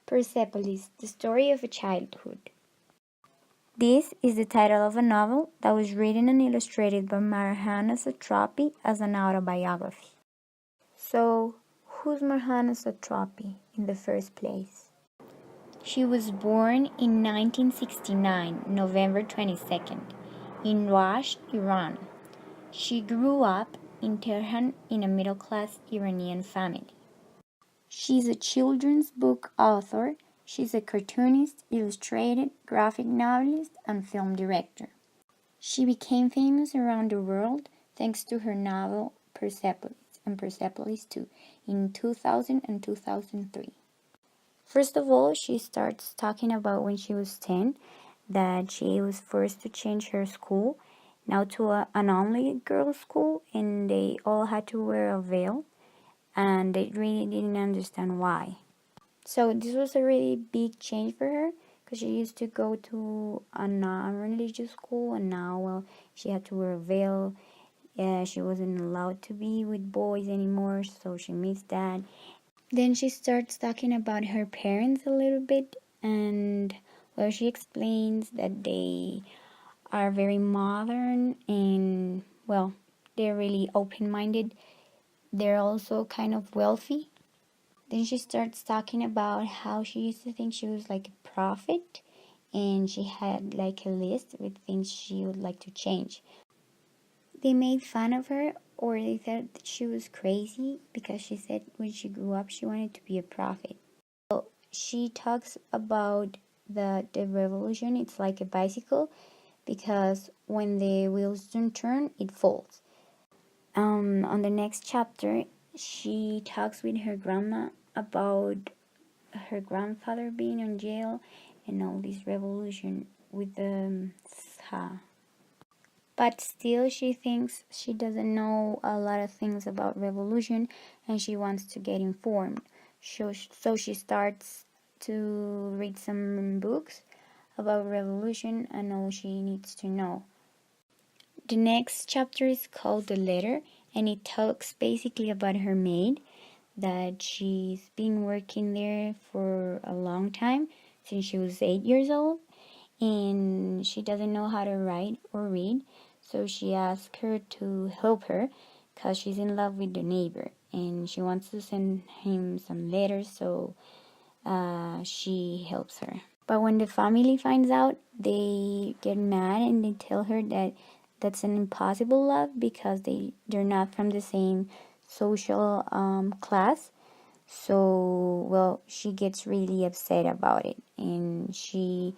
Persepolis, the story of a childhood. This is the title of a novel that was written and illustrated by Marjana Satrapi as an autobiography. So, who's Marjana Satrapi in the first place? She was born in 1969, November 22nd, in Ras, Iran. She grew up in Tehran in a middle-class Iranian family. She's a children's book author. She's a cartoonist, illustrator, graphic novelist, and film director. She became famous around the world thanks to her novel Persepolis and Persepolis 2 in 2000 and 2003. First of all, she starts talking about when she was 10, that she was forced to change her school, now to an only girls' school, and they all had to wear a veil, and they really didn't understand why. So this was a really big change for her, because she used to go to a non-religious school, and now, well, she had to wear a veil. She wasn't allowed to be with boys anymore, so she missed that. Then she starts talking about her parents a little bit, and, well, she explains that they are very modern and, well, they're really open-minded. They're also kind of wealthy. Then she starts talking about how she used to think she was like a prophet, and she had like a list with things she would like to change. They made fun of her, or they thought that she was crazy because she said when she grew up she wanted to be a prophet. So she talks about the revolution. It's like a bicycle, because when the wheels don't turn, it falls. On the next chapter, she talks with her grandma about her grandfather being in jail and all this revolution with the Shah. But still, she thinks she doesn't know a lot of things about revolution, and she wants to get informed. So she starts to read some books about revolution and all she needs to know. The next chapter is called The Letter, and it talks basically about her maid, that she's been working there for a long time, since she was 8 years old, and she doesn't know how to write or read, so she asks her to help her because she's in love with the neighbor and she wants to send him some letters, so she helps her. But when the family finds out, they get mad and they tell her that that's an impossible love because they're not from the same social class. So, well, she gets really upset about it, and she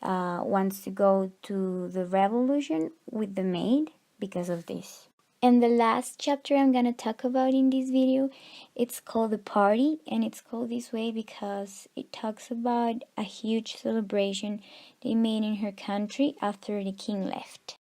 wants to go to the revolution with the maid because of this. And the last chapter I'm gonna talk about in this video, it's called The Party, and it's called this way because it talks about a huge celebration they made in her country after the king left.